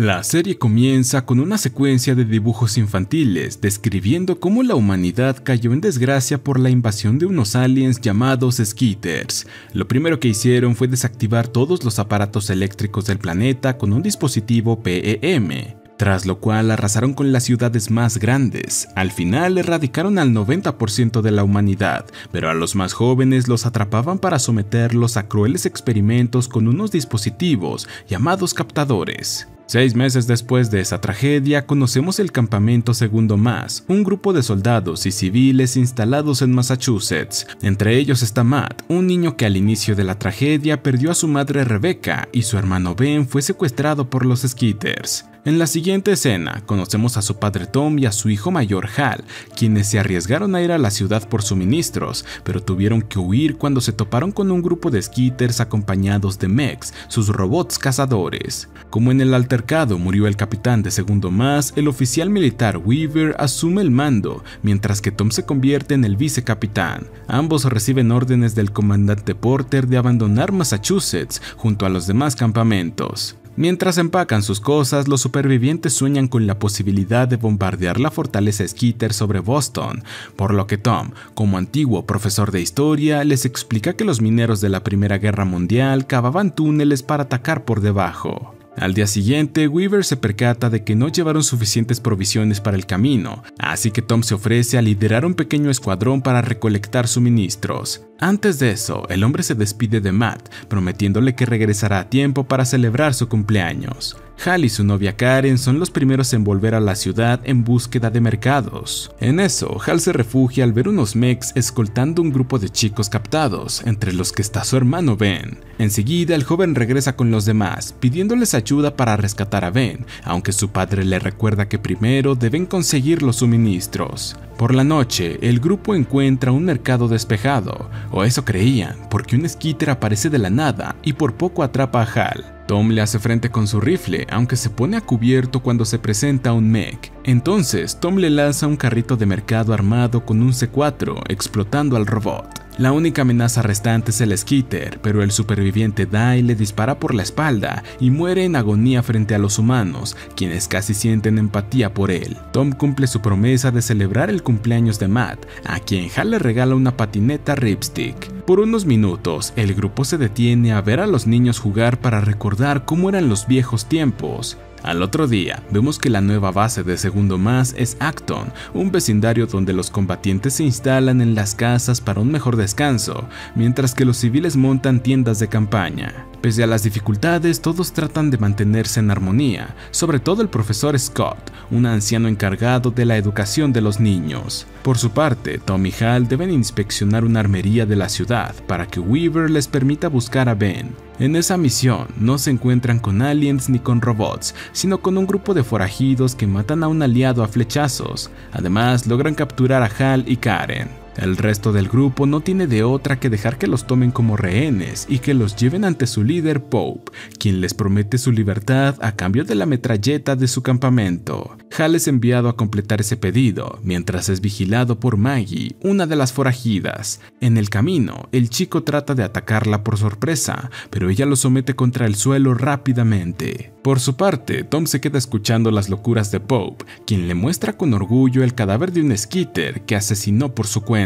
La serie comienza con una secuencia de dibujos infantiles describiendo cómo la humanidad cayó en desgracia por la invasión de unos aliens llamados Skitters. Lo primero que hicieron fue desactivar todos los aparatos eléctricos del planeta con un dispositivo PEM, tras lo cual arrasaron con las ciudades más grandes. Al final erradicaron al 90% de la humanidad, pero a los más jóvenes los atrapaban para someterlos a crueles experimentos con unos dispositivos llamados captadores. 6 meses después de esa tragedia, conocemos el Campamento Segundo Más, un grupo de soldados y civiles instalados en Massachusetts. Entre ellos está Matt, un niño que al inicio de la tragedia perdió a su madre Rebecca y su hermano Ben fue secuestrado por los Skitters. En la siguiente escena, conocemos a su padre Tom y a su hijo mayor Hal, quienes se arriesgaron a ir a la ciudad por suministros, pero tuvieron que huir cuando se toparon con un grupo de Skitters acompañados de mechs, sus robots cazadores. Como en el altercado murió el capitán de Segundo Más, el oficial militar Weaver asume el mando, mientras que Tom se convierte en el vicecapitán. Ambos reciben órdenes del comandante Porter de abandonar Massachusetts junto a los demás campamentos. Mientras empacan sus cosas, los supervivientes sueñan con la posibilidad de bombardear la fortaleza Skitter sobre Boston, por lo que Tom, como antiguo profesor de historia, les explica que los mineros de la Primera Guerra Mundial cavaban túneles para atacar por debajo. Al día siguiente, Weaver se percata de que no llevaron suficientes provisiones para el camino, así que Tom se ofrece a liderar un pequeño escuadrón para recolectar suministros. Antes de eso, el hombre se despide de Matt, prometiéndole que regresará a tiempo para celebrar su cumpleaños. Hal y su novia Karen son los primeros en volver a la ciudad en búsqueda de mercados. En eso, Hal se refugia al ver unos mechs escoltando un grupo de chicos captados, entre los que está su hermano Ben. Enseguida, el joven regresa con los demás, pidiéndoles ayuda para rescatar a Ben, aunque su padre le recuerda que primero deben conseguir los suministros. Por la noche, el grupo encuentra un mercado despejado, o eso creían, porque un Skitter aparece de la nada y por poco atrapa a Hal. Tom le hace frente con su rifle, aunque se pone a cubierto cuando se presenta un mech. Entonces, Tom le lanza un carrito de mercado armado con un C4, explotando al robot. La única amenaza restante es el Skitter, pero el superviviente Dai le dispara por la espalda y muere en agonía frente a los humanos, quienes casi sienten empatía por él. Tom cumple su promesa de celebrar el cumpleaños de Matt, a quien Hal le regala una patineta Ripstick. Por unos minutos, el grupo se detiene a ver a los niños jugar para recordar cómo eran los viejos tiempos. Al otro día, vemos que la nueva base de Segundo Más es Acton, un vecindario donde los combatientes se instalan en las casas para un mejor descanso, mientras que los civiles montan tiendas de campaña. Pese a las dificultades, todos tratan de mantenerse en armonía, sobre todo el profesor Scott, un anciano encargado de la educación de los niños. Por su parte, Tom y Hal deben inspeccionar una armería de la ciudad para que Weaver les permita buscar a Ben. En esa misión no se encuentran con aliens ni con robots, sino con un grupo de forajidos que matan a un aliado a flechazos. Además, logran capturar a Hal y Karen. El resto del grupo no tiene de otra que dejar que los tomen como rehenes y que los lleven ante su líder Pope, quien les promete su libertad a cambio de la metralleta de su campamento. Hal es enviado a completar ese pedido, mientras es vigilado por Maggie, una de las forajidas. En el camino, el chico trata de atacarla por sorpresa, pero ella lo somete contra el suelo rápidamente. Por su parte, Tom se queda escuchando las locuras de Pope, quien le muestra con orgullo el cadáver de un Skitter que asesinó por su cuenta.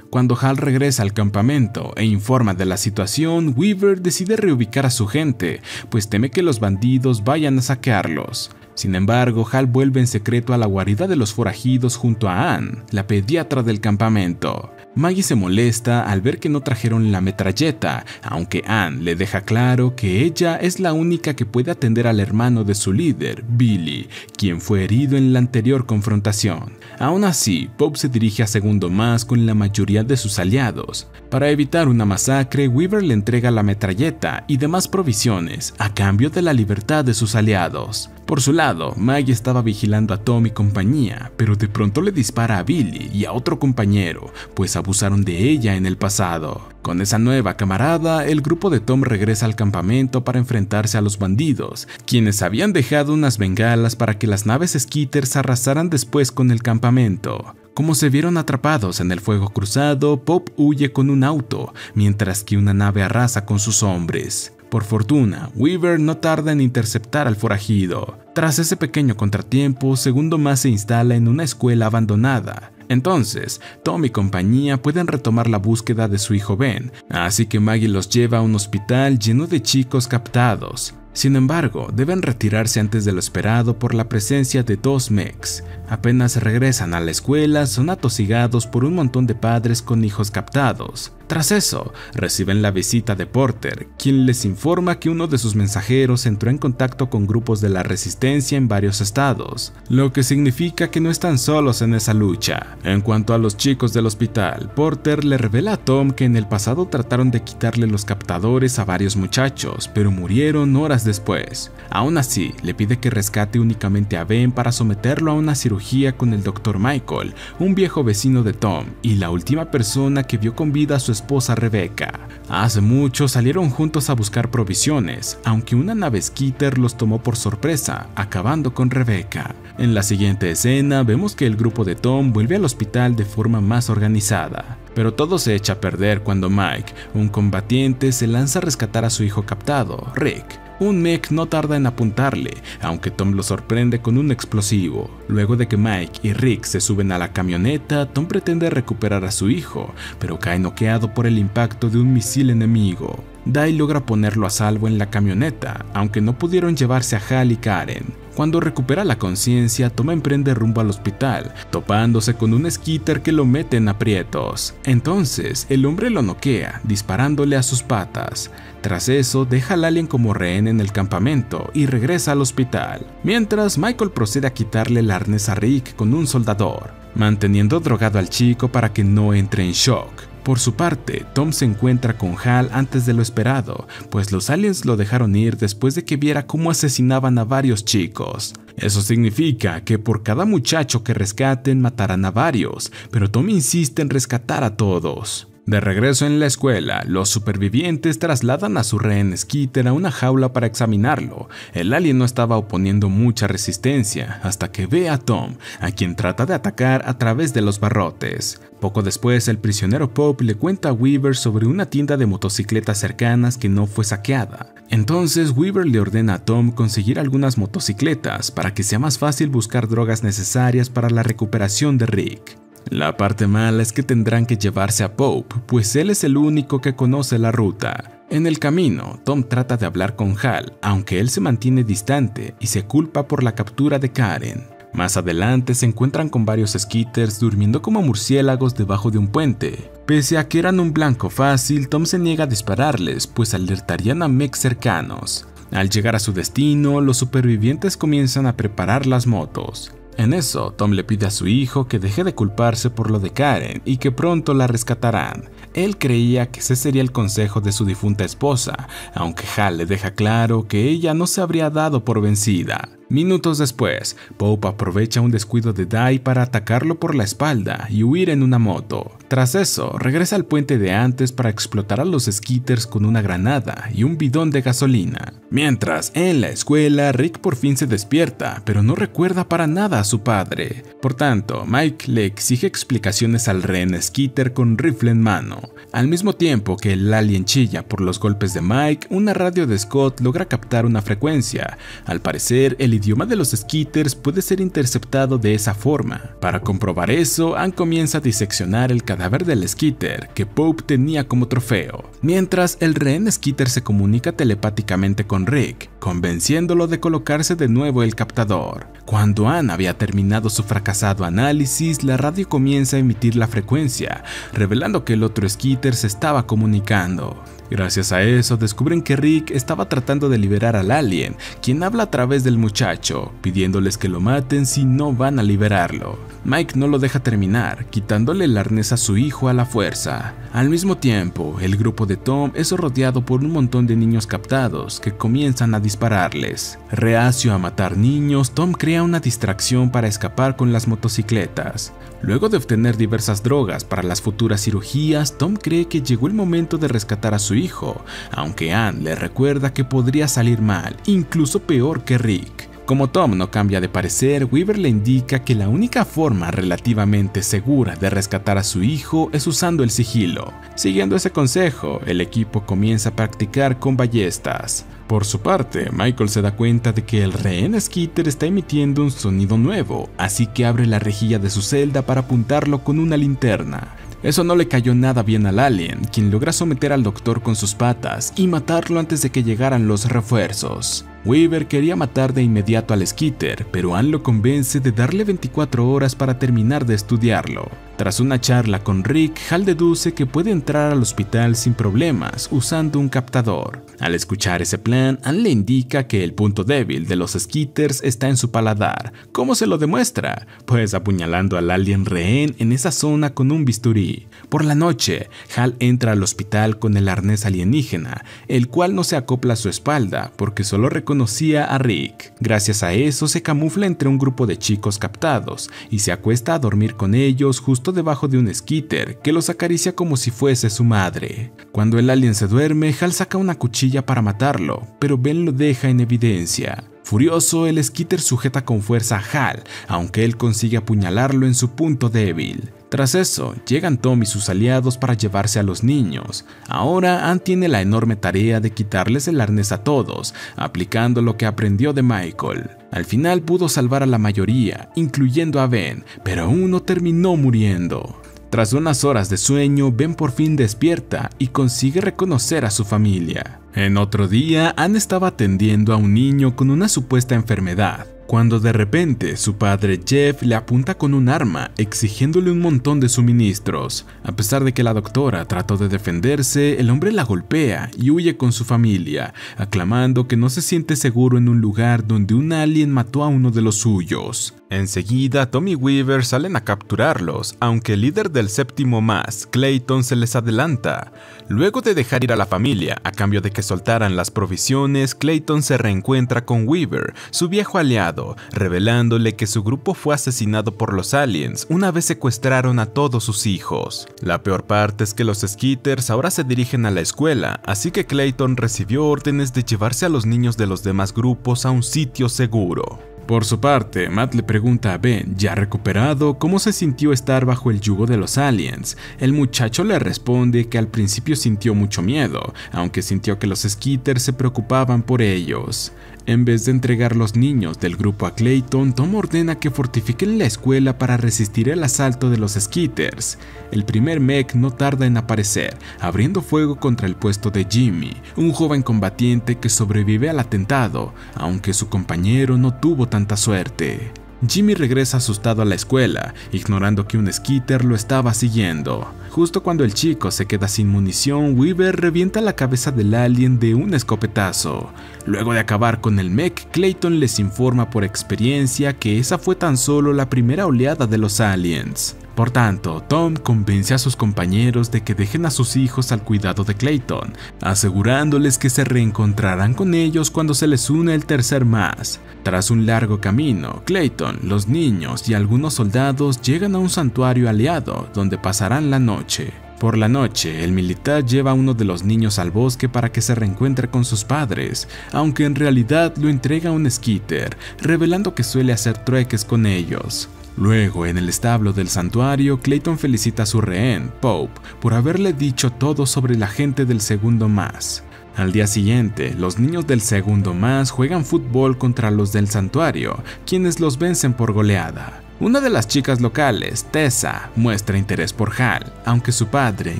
Cuando Hal regresa al campamento e informa de la situación, Weaver decide reubicar a su gente, pues teme que los bandidos vayan a saquearlos. Sin embargo, Hal vuelve en secreto a la guarida de los forajidos junto a Ann, la pediatra del campamento. Maggie se molesta al ver que no trajeron la metralleta, aunque Ann le deja claro que ella es la única que puede atender al hermano de su líder, Billy, quien fue herido en la anterior confrontación. Aún así, Pope se dirige a Segundo Más con la mayoría de sus aliados. Para evitar una masacre, Weaver le entrega la metralleta y demás provisiones a cambio de la libertad de sus aliados. Por su lado, Maggie estaba vigilando a Tom y compañía, pero de pronto le dispara a Billy y a otro compañero, pues abusaron de ella en el pasado. Con esa nueva camarada, el grupo de Tom regresa al campamento para enfrentarse a los bandidos, quienes habían dejado unas bengalas para que las naves Skitters arrasaran después con el campamento. Como se vieron atrapados en el fuego cruzado, Pop huye con un auto, mientras que una nave arrasa con sus hombres. Por fortuna, Weaver no tarda en interceptar al forajido. Tras ese pequeño contratiempo, Segundo más se instala en una escuela abandonada. Entonces, Tom y compañía pueden retomar la búsqueda de su hijo Ben, así que Maggie los lleva a un hospital lleno de chicos captados. Sin embargo, deben retirarse antes de lo esperado por la presencia de dos mechs. Apenas regresan a la escuela, son atosigados por un montón de padres con hijos captados. Tras eso, reciben la visita de Porter, quien les informa que uno de sus mensajeros entró en contacto con grupos de la resistencia en varios estados, lo que significa que no están solos en esa lucha. En cuanto a los chicos del hospital, Porter le revela a Tom que en el pasado trataron de quitarle los captadores a varios muchachos, pero murieron horas después. Aún así, le pide que rescate únicamente a Ben para someterlo a una cirugía con el Dr. Michael, un viejo vecino de Tom y la última persona que vio con vida a su esposa Rebecca. Hace mucho salieron juntos a buscar provisiones, aunque una nave Skeeter los tomó por sorpresa, acabando con Rebecca. En la siguiente escena vemos que el grupo de Tom vuelve al hospital de forma más organizada. Pero todo se echa a perder cuando Mike, un combatiente, se lanza a rescatar a su hijo captado, Rick. Un mech no tarda en apuntarle, aunque Tom lo sorprende con un explosivo. Luego de que Mike y Rick se suben a la camioneta, Tom pretende recuperar a su hijo, pero cae noqueado por el impacto de un misil enemigo. Dai logra ponerlo a salvo en la camioneta, aunque no pudieron llevarse a Hal y Karen. Cuando recupera la conciencia, Tom emprende rumbo al hospital, topándose con un Skeeter que lo mete en aprietos. Entonces, el hombre lo noquea, disparándole a sus patas. Tras eso, deja al alien como rehén en el campamento y regresa al hospital. Mientras, Michael procede a quitarle el arnés a Rick con un soldador, manteniendo drogado al chico para que no entre en shock. Por su parte, Tom se encuentra con Hal antes de lo esperado, pues los aliens lo dejaron ir después de que viera cómo asesinaban a varios chicos. Eso significa que por cada muchacho que rescaten matarán a varios, pero Tom insiste en rescatar a todos. De regreso en la escuela, los supervivientes trasladan a su rehén Skeeter a una jaula para examinarlo. El alien no estaba oponiendo mucha resistencia hasta que ve a Tom, a quien trata de atacar a través de los barrotes. Poco después, el prisionero Pope le cuenta a Weaver sobre una tienda de motocicletas cercanas que no fue saqueada. Entonces, Weaver le ordena a Tom conseguir algunas motocicletas para que sea más fácil buscar drogas necesarias para la recuperación de Rick. La parte mala es que tendrán que llevarse a Pope, pues él es el único que conoce la ruta. En el camino, Tom trata de hablar con Hal, aunque él se mantiene distante y se culpa por la captura de Karen. Más adelante se encuentran con varios Skeeters durmiendo como murciélagos debajo de un puente. Pese a que eran un blanco fácil, Tom se niega a dispararles, pues alertarían a mechs cercanos. Al llegar a su destino, los supervivientes comienzan a preparar las motos. En eso, Tom le pide a su hijo que deje de culparse por lo de Karen y que pronto la rescatarán. Él creía que ese sería el consejo de su difunta esposa, aunque Hal le deja claro que ella no se habría dado por vencida. Minutos después, Pope aprovecha un descuido de Dai para atacarlo por la espalda y huir en una moto. Tras eso, regresa al puente de antes para explotar a los Skeeters con una granada y un bidón de gasolina. Mientras, en la escuela, Rick por fin se despierta, pero no recuerda para nada a su padre. Por tanto, Mike le exige explicaciones al rehén Skeeter con rifle en mano. Al mismo tiempo que el alien chilla por los golpes de Mike, una radio de Scott logra captar una frecuencia. Al parecer, el idioma de los Skeeters puede ser interceptado de esa forma. Para comprobar eso, Ann comienza a diseccionar el cadáver del Skeeter que Pope tenía como trofeo. Mientras, el rehén Skeeter se comunica telepáticamente con Rick, convenciéndolo de colocarse de nuevo el captador. Cuando Ann había terminado su fracasado análisis, la radio comienza a emitir la frecuencia, revelando que el otro Skeeter se estaba comunicando. Gracias a eso, descubren que Rick estaba tratando de liberar al alien, quien habla a través del muchacho, pidiéndoles que lo maten si no van a liberarlo. Mike no lo deja terminar, quitándole el arnés a su hijo a la fuerza. Al mismo tiempo, el grupo de Tom es rodeado por un montón de niños captados que comienzan a dispararles. Reacio a matar niños, Tom crea una distracción para escapar con las motocicletas. Luego de obtener diversas drogas para las futuras cirugías, Tom cree que llegó el momento de rescatar a su hijo, aunque Ann le recuerda que podría salir mal, incluso peor que Rick. Como Tom no cambia de parecer, Weaver le indica que la única forma relativamente segura de rescatar a su hijo es usando el sigilo. Siguiendo ese consejo, el equipo comienza a practicar con ballestas. Por su parte, Michael se da cuenta de que el rehén Skeeter está emitiendo un sonido nuevo, así que abre la rejilla de su celda para apuntarlo con una linterna. Eso no le cayó nada bien al alien, quien logra someter al doctor con sus patas y matarlo antes de que llegaran los refuerzos. Weaver quería matar de inmediato al Skeeter, pero Ann lo convence de darle 24 horas para terminar de estudiarlo. Tras una charla con Rick, Hal deduce que puede entrar al hospital sin problemas usando un captador. Al escuchar ese plan, Ann le indica que el punto débil de los Skeeters está en su paladar. ¿Cómo se lo demuestra? Pues apuñalando al alien rehén en esa zona con un bisturí. Por la noche, Hal entra al hospital con el arnés alienígena, el cual no se acopla a su espalda porque solo conocía a Rick. Gracias a eso se camufla entre un grupo de chicos captados y se acuesta a dormir con ellos justo debajo de un Skeeter que los acaricia como si fuese su madre. Cuando el alien se duerme, Hal saca una cuchilla para matarlo, pero Ben lo deja en evidencia. Furioso, el Skeeter sujeta con fuerza a Hal, aunque él consigue apuñalarlo en su punto débil. Tras eso, llegan Tom y sus aliados para llevarse a los niños. Ahora Ann tiene la enorme tarea de quitarles el arnés a todos, aplicando lo que aprendió de Michael. Al final pudo salvar a la mayoría, incluyendo a Ben, pero uno terminó muriendo. Tras unas horas de sueño, Ben por fin despierta y consigue reconocer a su familia. En otro día, Ann estaba atendiendo a un niño con una supuesta enfermedad, cuando de repente su padre Jeff le apunta con un arma, exigiéndole un montón de suministros. A pesar de que la doctora trató de defenderse, el hombre la golpea y huye con su familia, aclamando que no se siente seguro en un lugar donde un alien mató a uno de los suyos. Enseguida, Tom y Weaver salen a capturarlos, aunque el líder del séptimo más, Clayton, se les adelanta. Luego de dejar ir a la familia a cambio de que soltaran las provisiones, Clayton se reencuentra con Weaver, su viejo aliado, revelándole que su grupo fue asesinado por los aliens una vez secuestraron a todos sus hijos. La peor parte es que los Skeeters ahora se dirigen a la escuela, así que Clayton recibió órdenes de llevarse a los niños de los demás grupos a un sitio seguro. Por su parte, Matt le pregunta a Ben, ya recuperado, cómo se sintió estar bajo el yugo de los aliens. El muchacho le responde que al principio sintió mucho miedo, aunque sintió que los Skeeters se preocupaban por ellos. En vez de entregar los niños del grupo a Clayton, Tom ordena que fortifiquen la escuela para resistir el asalto de los Skeeters. El primer mech no tarda en aparecer, abriendo fuego contra el puesto de Jimmy, un joven combatiente que sobrevive al atentado, aunque su compañero no tuvo tanta suerte. Jimmy regresa asustado a la escuela, ignorando que un Skeeter lo estaba siguiendo. Justo cuando el chico se queda sin munición, Weaver revienta la cabeza del alien de un escopetazo. Luego de acabar con el mech, Clayton les informa por experiencia que esa fue tan solo la primera oleada de los aliens. Por tanto, Tom convence a sus compañeros de que dejen a sus hijos al cuidado de Clayton, asegurándoles que se reencontrarán con ellos cuando se les une el tercer más. Tras un largo camino, Clayton, los niños y algunos soldados llegan a un santuario aliado, donde pasarán la noche. Por la noche, el militar lleva a uno de los niños al bosque para que se reencuentre con sus padres, aunque en realidad lo entrega a un Skeeter, revelando que suele hacer trueques con ellos. Luego, en el establo del santuario, Clayton felicita a su rehén, Pope, por haberle dicho todo sobre la gente del segundo más. Al día siguiente, los niños del segundo más juegan fútbol contra los del santuario, quienes los vencen por goleada. Una de las chicas locales, Tessa, muestra interés por Hal, aunque su padre,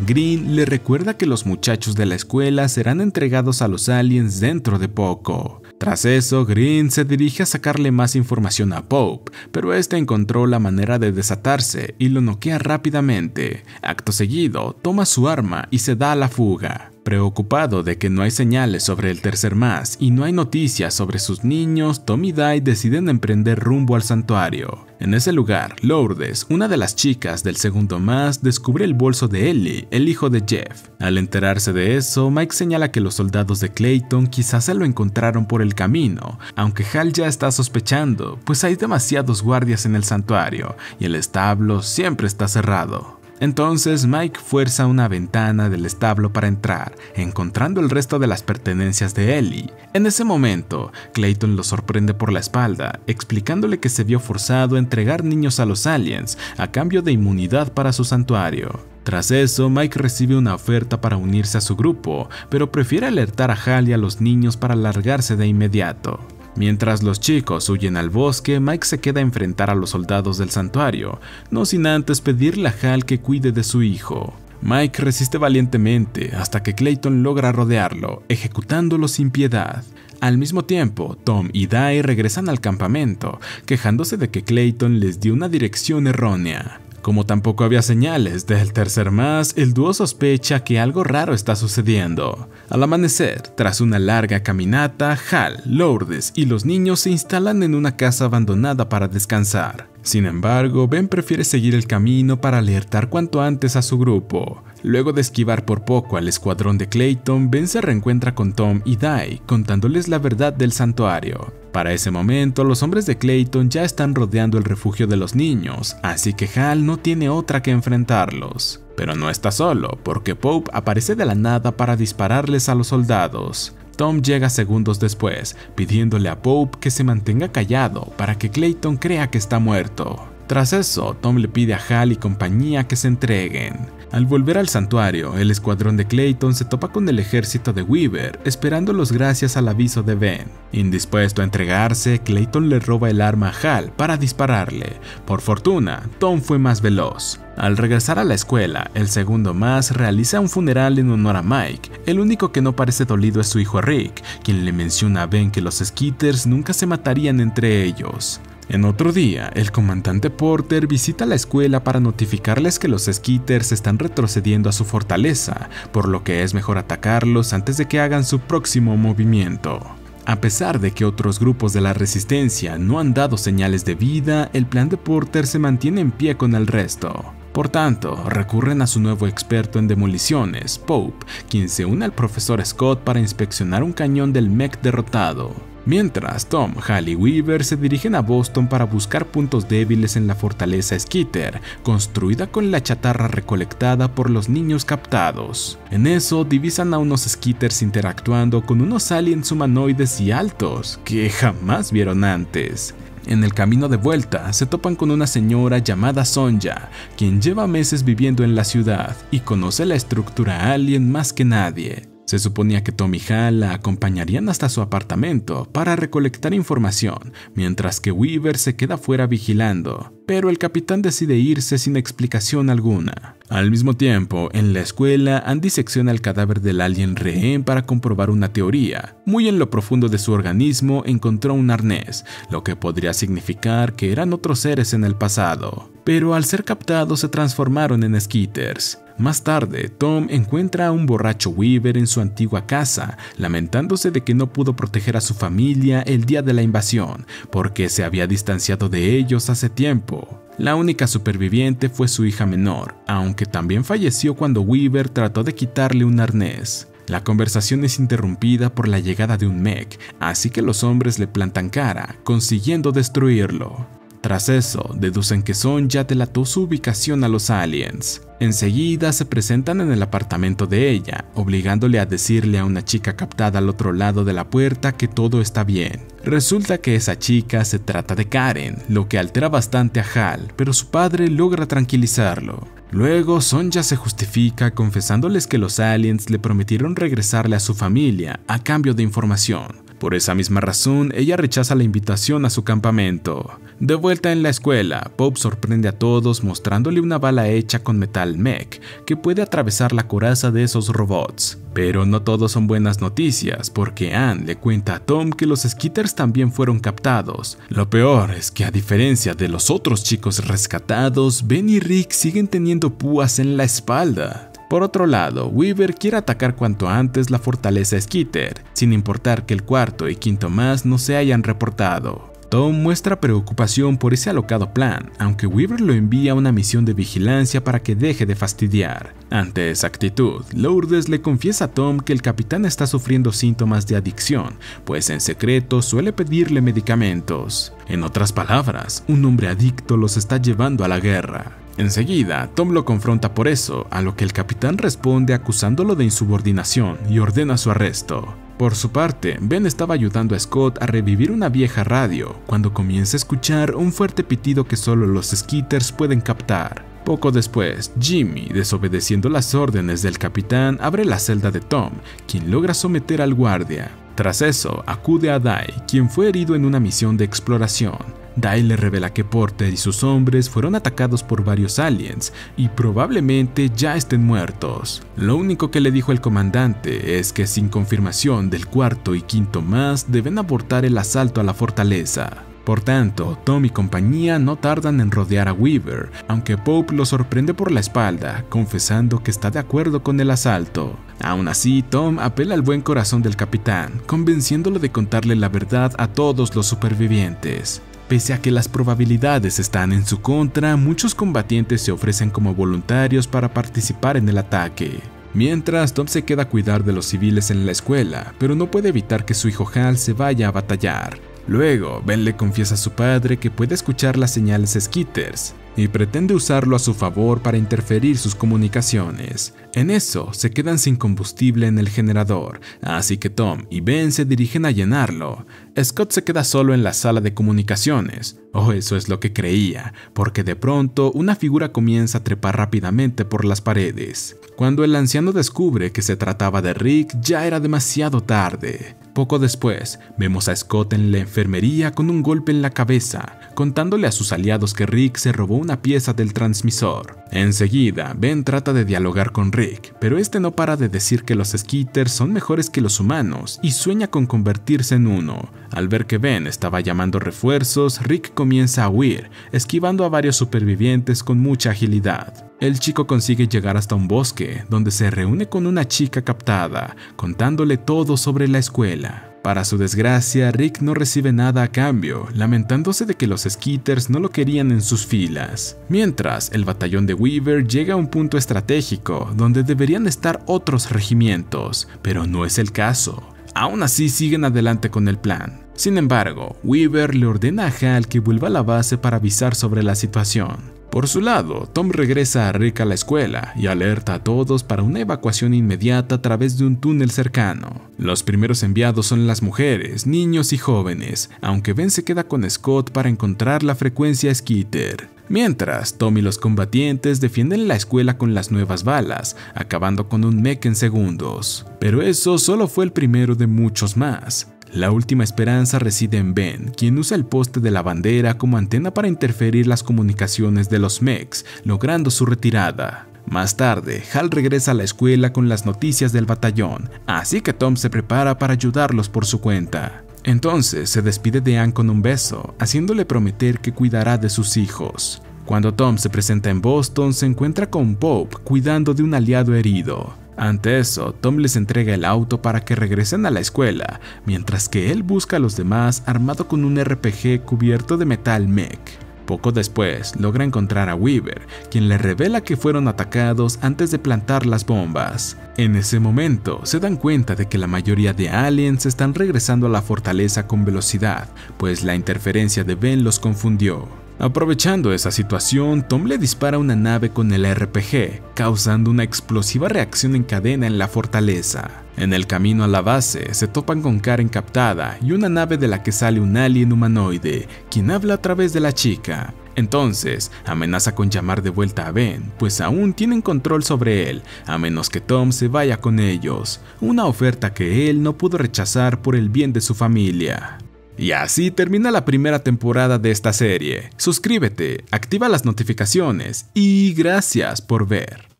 Green, le recuerda que los muchachos de la escuela serán entregados a los aliens dentro de poco. Tras eso, Green se dirige a sacarle más información a Pope, pero este encontró la manera de desatarse y lo noquea rápidamente. Acto seguido, toma su arma y se da a la fuga. Preocupado de que no hay señales sobre el tercer más y no hay noticias sobre sus niños, Tom y Dai deciden emprender rumbo al santuario. En ese lugar, Lourdes, una de las chicas del segundo más, descubre el bolso de Ellie, el hijo de Jeff. Al enterarse de eso, Mike señala que los soldados de Clayton quizás se lo encontraron por el camino, aunque Hal ya está sospechando, pues hay demasiados guardias en el santuario y el establo siempre está cerrado. Entonces Mike fuerza una ventana del establo para entrar, encontrando el resto de las pertenencias de Ellie. En ese momento, Clayton lo sorprende por la espalda, explicándole que se vio forzado a entregar niños a los aliens a cambio de inmunidad para su santuario. Tras eso, Mike recibe una oferta para unirse a su grupo, pero prefiere alertar a Hal y a los niños para largarse de inmediato. Mientras los chicos huyen al bosque, Mike se queda a enfrentar a los soldados del santuario, no sin antes pedirle a Hal que cuide de su hijo. Mike resiste valientemente hasta que Clayton logra rodearlo, ejecutándolo sin piedad. Al mismo tiempo, Tom y Dai regresan al campamento, quejándose de que Clayton les dio una dirección errónea. Como tampoco había señales del tercer más, el dúo sospecha que algo raro está sucediendo. Al amanecer, tras una larga caminata, Hal, Lourdes y los niños se instalan en una casa abandonada para descansar. Sin embargo, Ben prefiere seguir el camino para alertar cuanto antes a su grupo. Luego de esquivar por poco al escuadrón de Clayton, Ben se reencuentra con Tom y Dai, contándoles la verdad del santuario. Para ese momento, los hombres de Clayton ya están rodeando el refugio de los niños, así que Hal no tiene otra que enfrentarlos. Pero no está solo, porque Pope aparece de la nada para dispararles a los soldados. Tom llega segundos después, pidiéndole a Pope que se mantenga callado para que Clayton crea que está muerto. Tras eso, Tom le pide a Hal y compañía que se entreguen. Al volver al santuario, el escuadrón de Clayton se topa con el ejército de Weaver, esperándolos gracias al aviso de Ben. Indispuesto a entregarse, Clayton le roba el arma a Hal para dispararle. Por fortuna, Tom fue más veloz. Al regresar a la escuela, el segundo más realiza un funeral en honor a Mike. El único que no parece dolido es su hijo Rick, quien le menciona a Ben que los Skeeters nunca se matarían entre ellos. En otro día, el comandante Porter visita la escuela para notificarles que los Skeeters están retrocediendo a su fortaleza, por lo que es mejor atacarlos antes de que hagan su próximo movimiento. A pesar de que otros grupos de la resistencia no han dado señales de vida, el plan de Porter se mantiene en pie con el resto. Por tanto, recurren a su nuevo experto en demoliciones, Pope, quien se une al profesor Scott para inspeccionar un cañón del mech derrotado. Mientras, Tom, Hal y Weaver se dirigen a Boston para buscar puntos débiles en la fortaleza Skeeter, construida con la chatarra recolectada por los niños captados. En eso, divisan a unos Skeeters interactuando con unos aliens humanoides y altos, que jamás vieron antes. En el camino de vuelta, se topan con una señora llamada Sonja, quien lleva meses viviendo en la ciudad y conoce la estructura alien más que nadie. Se suponía que Tom y Hal la acompañarían hasta su apartamento para recolectar información, mientras que Weaver se queda fuera vigilando, pero el capitán decide irse sin explicación alguna. Al mismo tiempo, en la escuela, Andy secciona el cadáver del alien rehén para comprobar una teoría. Muy en lo profundo de su organismo encontró un arnés, lo que podría significar que eran otros seres en el pasado, pero al ser captados se transformaron en Skeeters. Más tarde, Tom encuentra a un borracho Weaver en su antigua casa, lamentándose de que no pudo proteger a su familia el día de la invasión, porque se había distanciado de ellos hace tiempo. La única superviviente fue su hija menor, aunque también falleció cuando Weaver trató de quitarle un arnés. La conversación es interrumpida por la llegada de un mech, así que los hombres le plantan cara, consiguiendo destruirlo. Tras eso, deducen que Sonja delató su ubicación a los aliens. Enseguida se presentan en el apartamento de ella, obligándole a decirle a una chica captada al otro lado de la puerta que todo está bien. Resulta que esa chica se trata de Karen, lo que altera bastante a Hal, pero su padre logra tranquilizarlo. Luego, Sonja se justifica confesándoles que los aliens le prometieron regresarle a su familia a cambio de información. Por esa misma razón, ella rechaza la invitación a su campamento. De vuelta en la escuela, Pope sorprende a todos mostrándole una bala hecha con metal mech que puede atravesar la coraza de esos robots. Pero no todos son buenas noticias, porque Anne le cuenta a Tom que los Skeeters también fueron captados. Lo peor es que, a diferencia de los otros chicos rescatados, Ben y Rick siguen teniendo púas en la espalda. Por otro lado, Weaver quiere atacar cuanto antes la fortaleza Skeeter, sin importar que el cuarto y quinto más no se hayan reportado. Tom muestra preocupación por ese alocado plan, aunque Weaver lo envía a una misión de vigilancia para que deje de fastidiar. Ante esa actitud, Lourdes le confiesa a Tom que el capitán está sufriendo síntomas de adicción, pues en secreto suele pedirle medicamentos. En otras palabras, un hombre adicto los está llevando a la guerra. Enseguida, Tom lo confronta por eso, a lo que el capitán responde acusándolo de insubordinación y ordena su arresto. Por su parte, Ben estaba ayudando a Scott a revivir una vieja radio, cuando comienza a escuchar un fuerte pitido que solo los Skeeters pueden captar. Poco después, Jimmy, desobedeciendo las órdenes del capitán, abre la celda de Tom, quien logra someter al guardia. Tras eso, acude a Dai, quien fue herido en una misión de exploración. Dai le revela que Porter y sus hombres fueron atacados por varios aliens y probablemente ya estén muertos. Lo único que le dijo el comandante es que sin confirmación del cuarto y quinto más deben abortar el asalto a la fortaleza. Por tanto, Tom y compañía no tardan en rodear a Weaver, aunque Pope lo sorprende por la espalda, confesando que está de acuerdo con el asalto. Aún así, Tom apela al buen corazón del capitán, convenciéndolo de contarle la verdad a todos los supervivientes. Pese a que las probabilidades están en su contra, muchos combatientes se ofrecen como voluntarios para participar en el ataque. Mientras, Tom se queda a cuidar de los civiles en la escuela, pero no puede evitar que su hijo Hal se vaya a batallar. Luego, Ben le confiesa a su padre que puede escuchar las señales Skeeters y pretende usarlo a su favor para interferir sus comunicaciones. En eso, se quedan sin combustible en el generador, así que Tom y Ben se dirigen a llenarlo. Scott se queda solo en la sala de comunicaciones, o eso es lo que creía, porque de pronto una figura comienza a trepar rápidamente por las paredes. Cuando el anciano descubre que se trataba de Rick, ya era demasiado tarde. Poco después, vemos a Scott en la enfermería con un golpe en la cabeza, contándole a sus aliados que Rick se robó una pieza del transmisor. Enseguida, Ben trata de dialogar con Rick, pero este no para de decir que los Skeeters son mejores que los humanos y sueña con convertirse en uno. Al ver que Ben estaba llamando refuerzos, Rick comienza a huir, esquivando a varios supervivientes con mucha agilidad. El chico consigue llegar hasta un bosque, donde se reúne con una chica captada, contándole todo sobre la escuela. Para su desgracia, Rick no recibe nada a cambio, lamentándose de que los Skeeters no lo querían en sus filas. Mientras, el batallón de Weaver llega a un punto estratégico, donde deberían estar otros regimientos, pero no es el caso. Aún así, siguen adelante con el plan. Sin embargo, Weaver le ordena a Hal que vuelva a la base para avisar sobre la situación. Por su lado, Tom regresa a Rick a la escuela y alerta a todos para una evacuación inmediata a través de un túnel cercano. Los primeros enviados son las mujeres, niños y jóvenes, aunque Ben se queda con Scott para encontrar la frecuencia Skeeter. Mientras, Tom y los combatientes defienden la escuela con las nuevas balas, acabando con un mech en segundos. Pero eso solo fue el primero de muchos más. La última esperanza reside en Ben, quien usa el poste de la bandera como antena para interferir las comunicaciones de los mechs, logrando su retirada. Más tarde, Hal regresa a la escuela con las noticias del batallón, así que Tom se prepara para ayudarlos por su cuenta. Entonces se despide de Ann con un beso, haciéndole prometer que cuidará de sus hijos. Cuando Tom se presenta en Boston, se encuentra con Pope cuidando de un aliado herido. Ante eso, Tom les entrega el auto para que regresen a la escuela, mientras que él busca a los demás armado con un RPG cubierto de metal mech. Poco después, logra encontrar a Weaver, quien le revela que fueron atacados antes de plantar las bombas. En ese momento, se dan cuenta de que la mayoría de aliens están regresando a la fortaleza con velocidad, pues la interferencia de Ben los confundió. Aprovechando esa situación, Tom le dispara una nave con el RPG, causando una explosiva reacción en cadena en la fortaleza. En el camino a la base, se topan con Karen captada y una nave de la que sale un alien humanoide, quien habla a través de la chica. Entonces, amenaza con llamar de vuelta a Ben, pues aún tienen control sobre él, a menos que Tom se vaya con ellos, una oferta que él no pudo rechazar por el bien de su familia. Y así termina la primera temporada de esta serie. Suscríbete, activa las notificaciones y gracias por ver.